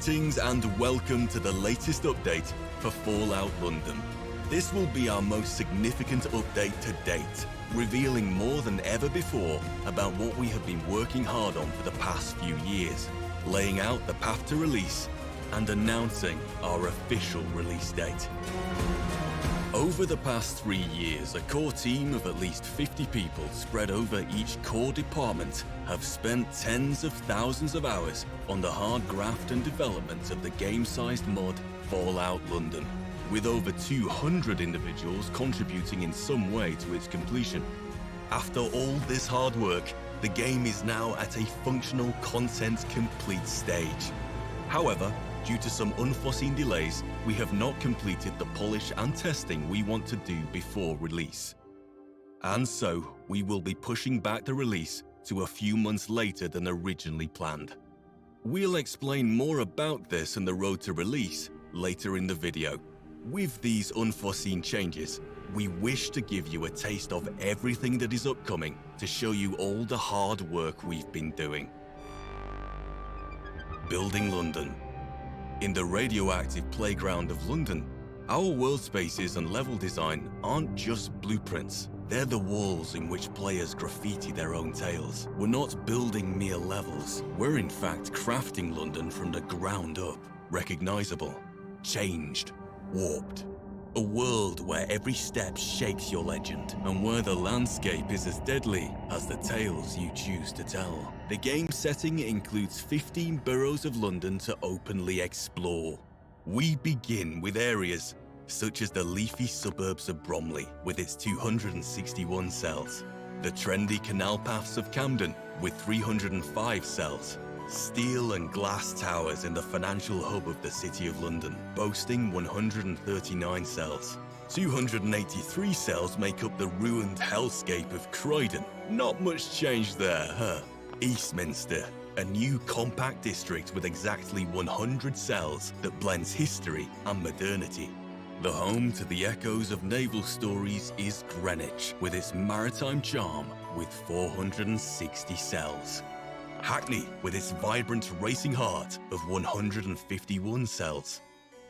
Greetings and welcome to the latest update for Fallout London. This will be our most significant update to date, revealing more than ever before about what we have been working hard on for the past few years, laying out the path to release, and announcing our official release date. Over the past 3 years, a core team of at least 50 people spread over each core department have spent tens of thousands of hours on the hard graft and development of the game-sized mod Fallout London, with over 200 individuals contributing in some way to its completion. After all this hard work, the game is now at a functional content complete stage. However, due to some unforeseen delays, we have not completed the polish and testing we want to do before release. And so, we will be pushing back the release to a few months later than originally planned. We'll explain more about this and the road to release later in the video. With these unforeseen changes, we wish to give you a taste of everything that is upcoming to show you all the hard work we've been doing. Building London. In the radioactive playground of London, our world spaces and level design aren't just blueprints. They're the walls in which players graffiti their own tales. We're not building mere levels. We're in fact crafting London from the ground up. Recognizable, changed, warped. A world where every step shakes your legend, and where the landscape is as deadly as the tales you choose to tell. The game setting includes 15 boroughs of London to openly explore. We begin with areas such as the leafy suburbs of Bromley with its 261 cells, the trendy canal paths of Camden with 305 cells, steel and glass towers in the financial hub of the City of London, boasting 139 cells. 283 cells make up the ruined hellscape of Croydon. Not much change there, huh? Eastminster, a new compact district with exactly 100 cells that blends history and modernity. The home to the echoes of naval stories is Greenwich, with its maritime charm with 460 cells. Hackney, with its vibrant racing heart of 151 cells.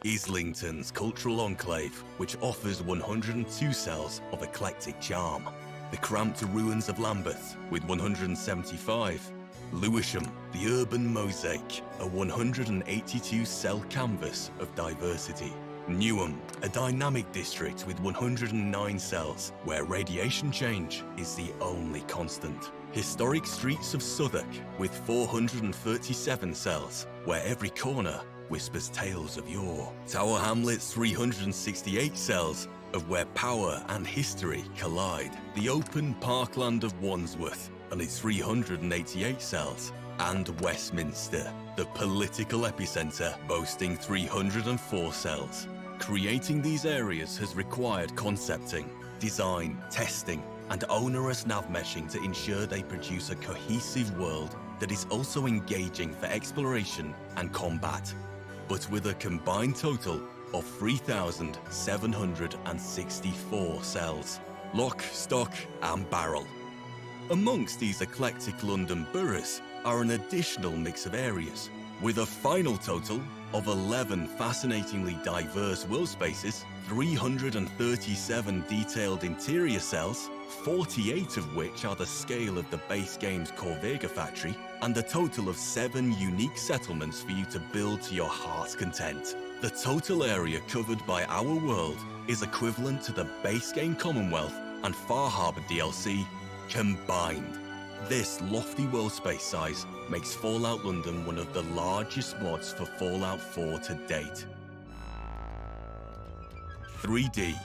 Islington's cultural enclave, which offers 102 cells of eclectic charm. The cramped ruins of Lambeth, with 175. Lewisham, the urban mosaic, a 182-cell canvas of diversity. Newham, a dynamic district with 109 cells, where radiation change is the only constant. Historic streets of Southwark with 437 cells, where every corner whispers tales of yore. Tower Hamlet's 368 cells, of where power and history collide. The open parkland of Wandsworth and its 388 cells. And Westminster, the political epicenter, boasting 304 cells. Creating these areas has required concepting, design, testing, and onerous nav meshing to ensure they produce a cohesive world that is also engaging for exploration and combat, but with a combined total of 3,764 cells. Lock, stock, and barrel. Amongst these eclectic London boroughs are an additional mix of areas, with a final total of 11 fascinatingly diverse world spaces, 337 detailed interior cells, 48 of which are the scale of the base game's Corvega factory, and a total of 7 unique settlements for you to build to your heart's content. The total area covered by our world is equivalent to the base game Commonwealth and Far Harbor DLC combined. This lofty world space size makes Fallout London one of the largest mods for Fallout 4 to date. 3D.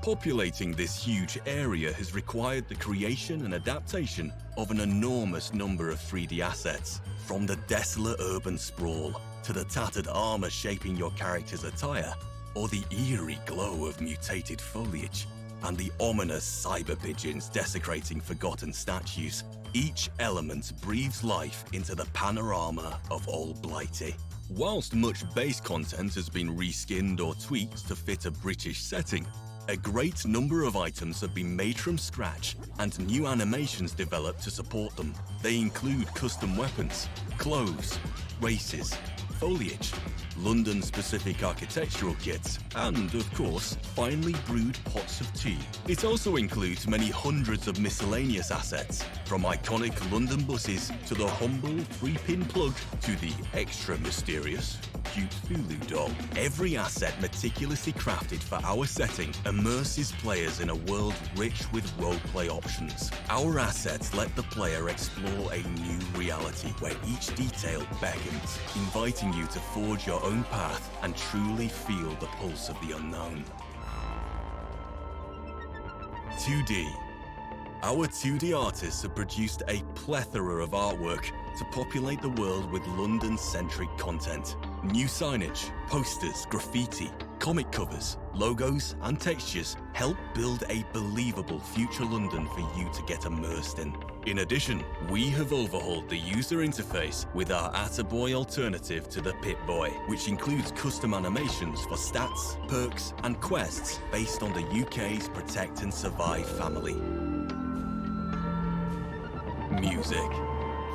Populating this huge area has required the creation and adaptation of an enormous number of 3D assets, from the desolate urban sprawl to the tattered armor shaping your character's attire, or the eerie glow of mutated foliage, and the ominous cyber pigeons desecrating forgotten statues. Each element breathes life into the panorama of Old Blighty. Whilst much base content has been reskinned or tweaked to fit a British setting, a great number of items have been made from scratch and new animations developed to support them. They include custom weapons, clothes, races, foliage, London-specific architectural kits, and, of course, finely brewed pots of tea. It also includes many hundreds of miscellaneous assets, from iconic London buses to the humble 3-pin plug to the extra mysterious Cthulhu doll. Every asset meticulously crafted for our setting immerses players in a world rich with roleplay options. Our assets let the player explore a new reality where each detail beckons, inviting you to forge your own path and truly feel the pulse of the unknown. 2D. Our 2D artists have produced a plethora of artwork to populate the world with London-centric content. New signage, posters, graffiti, comic covers, logos, and textures help build a believable future London for you to get immersed in. In addition, we have overhauled the user interface with our Attaboy alternative to the Pip-Boy, which includes custom animations for stats, perks, and quests based on the UK's Protect and Survive family. Music.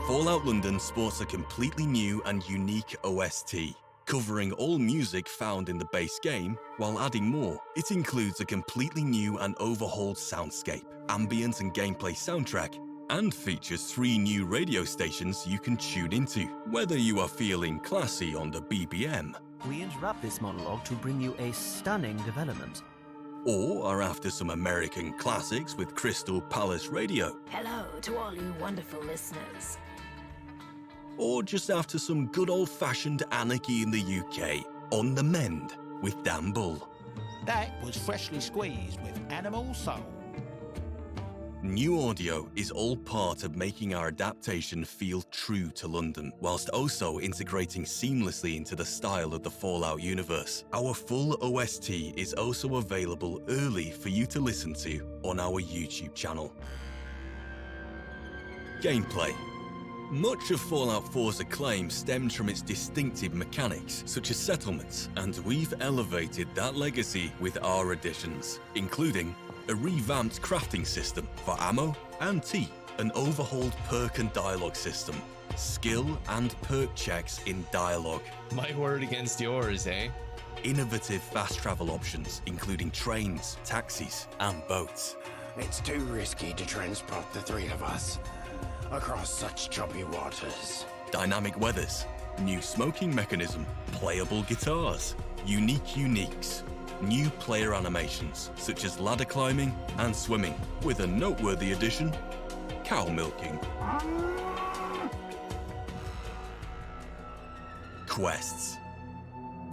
Fallout London sports a completely new and unique OST, covering all music found in the base game while adding more. It includes a completely new and overhauled soundscape, ambient and gameplay soundtrack, and features 3 new radio stations you can tune into, whether you are feeling classy on the BBM. We interrupt this monologue to bring you a stunning development. Or are after some American classics with Crystal Palace Radio. Hello to all you wonderful listeners. Or just after some good old-fashioned anarchy in the UK, On the Mend with Dan Bull. That was freshly squeezed with Animal Soul. New audio is all part of making our adaptation feel true to London, whilst also integrating seamlessly into the style of the Fallout universe. Our full OST is also available early for you to listen to on our YouTube channel. Gameplay. Much of Fallout 4's acclaim stems from its distinctive mechanics, such as settlements, and we've elevated that legacy with our additions, including a revamped crafting system for ammo and tea, an overhauled perk and dialogue system, skill and perk checks in dialogue. My word against yours, eh? Innovative fast travel options, including trains, taxis, and boats. It's too risky to transport the 3 of us across such choppy waters. Dynamic weathers, new smoking mechanism, playable guitars, unique uniques, new player animations such as ladder climbing and swimming, with a noteworthy addition, cow milking. Quests.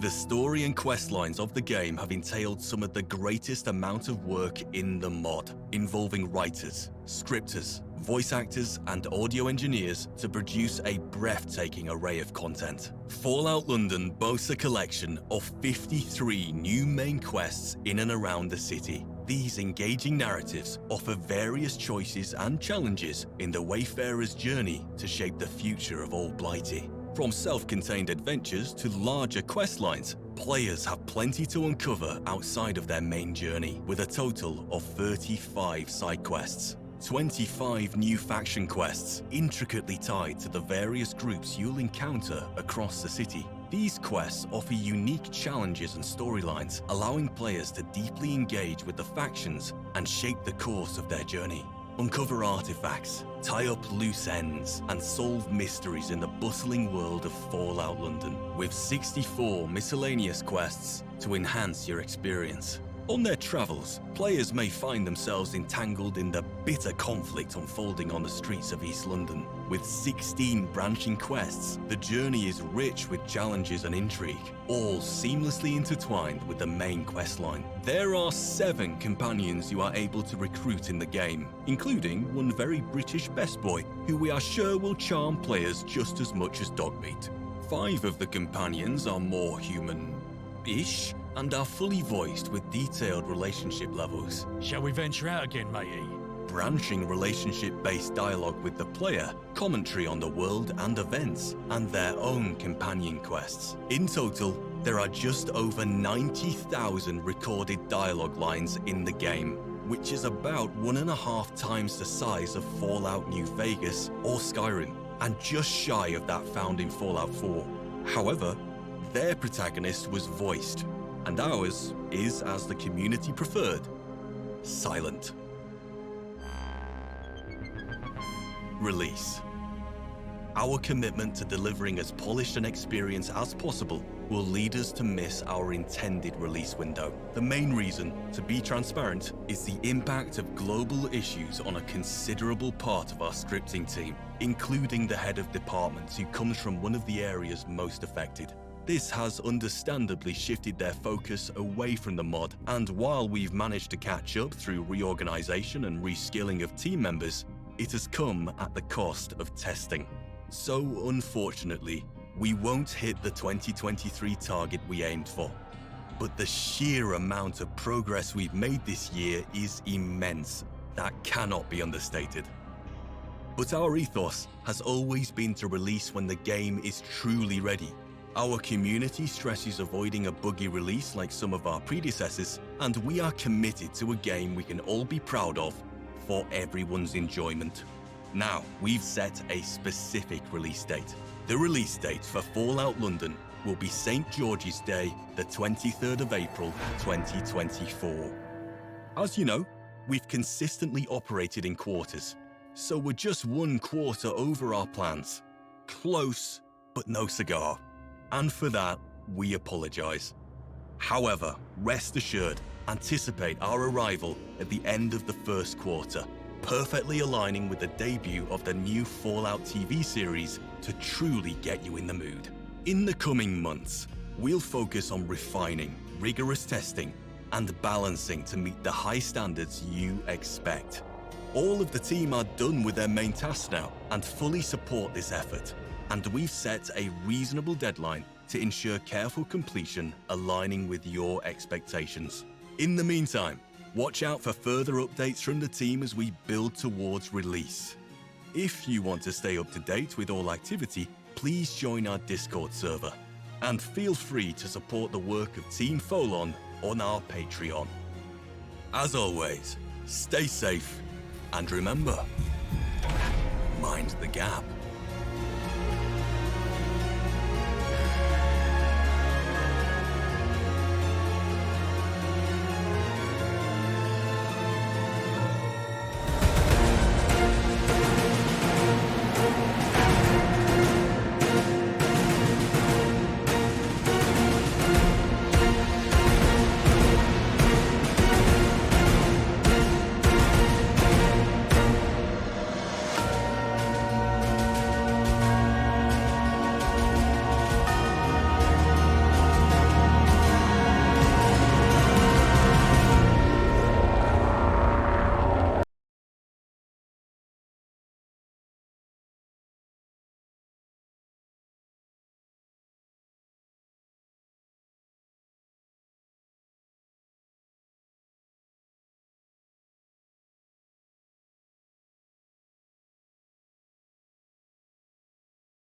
The story and quest lines of the game have entailed some of the greatest amount of work in the mod, involving writers, scripters, voice actors, and audio engineers to produce a breathtaking array of content. Fallout London boasts a collection of 53 new main quests in and around the city. These engaging narratives offer various choices and challenges in the Wayfarer's journey to shape the future of Old Blighty. From self-contained adventures to larger quest lines, players have plenty to uncover outside of their main journey, with a total of 35 side quests. 25 new faction quests, intricately tied to the various groups you'll encounter across the city. These quests offer unique challenges and storylines, allowing players to deeply engage with the factions and shape the course of their journey. Uncover artifacts, tie up loose ends, and solve mysteries in the bustling world of Fallout London, with 64 miscellaneous quests to enhance your experience. On their travels, players may find themselves entangled in the bitter conflict unfolding on the streets of East London. With 16 branching quests, the journey is rich with challenges and intrigue, all seamlessly intertwined with the main questline. There are 7 companions you are able to recruit in the game, including one very British best boy, who we are sure will charm players just as much as Dogmeat. 5 of the companions are more human-ish, and are fully voiced with detailed relationship levels. Shall we venture out again, matey? Branching relationship-based dialogue with the player, commentary on the world and events, and their own companion quests. In total, there are just over 90,000 recorded dialogue lines in the game, which is about 1.5 times the size of Fallout New Vegas or Skyrim, and just shy of that found in Fallout 4. However, their protagonist was voiced, and ours is, as the community preferred, silent. Release. Our commitment to delivering as polished an experience as possible will lead us to miss our intended release window. The main reason, to be transparent, is the impact of global issues on a considerable part of our scripting team, including the head of department who comes from one of the areas most affected. This has understandably shifted their focus away from the mod, and while we've managed to catch up through reorganization and reskilling of team members, it has come at the cost of testing. So unfortunately, we won't hit the 2023 target we aimed for. But the sheer amount of progress we've made this year is immense. That cannot be understated. But our ethos has always been to release when the game is truly ready. Our community stresses avoiding a buggy release like some of our predecessors, and we are committed to a game we can all be proud of for everyone's enjoyment. Now, we've set a specific release date. The release date for Fallout London will be St. George's Day, the 23rd of April, 2024. As you know, we've consistently operated in quarters, so we're just one quarter over our plans. Close, but no cigar. And for that, we apologize. However, rest assured, anticipate our arrival at the end of the first quarter, perfectly aligning with the debut of the new Fallout TV series to truly get you in the mood. In the coming months, we'll focus on refining, rigorous testing, and balancing to meet the high standards you expect. All of the team are done with their main tasks now and fully support this effort, and we've set a reasonable deadline to ensure careful completion aligning with your expectations. In the meantime, watch out for further updates from the team as we build towards release. If you want to stay up to date with all activity, please join our Discord server, and feel free to support the work of Team Folon on our Patreon. As always, stay safe, and remember, mind the gap.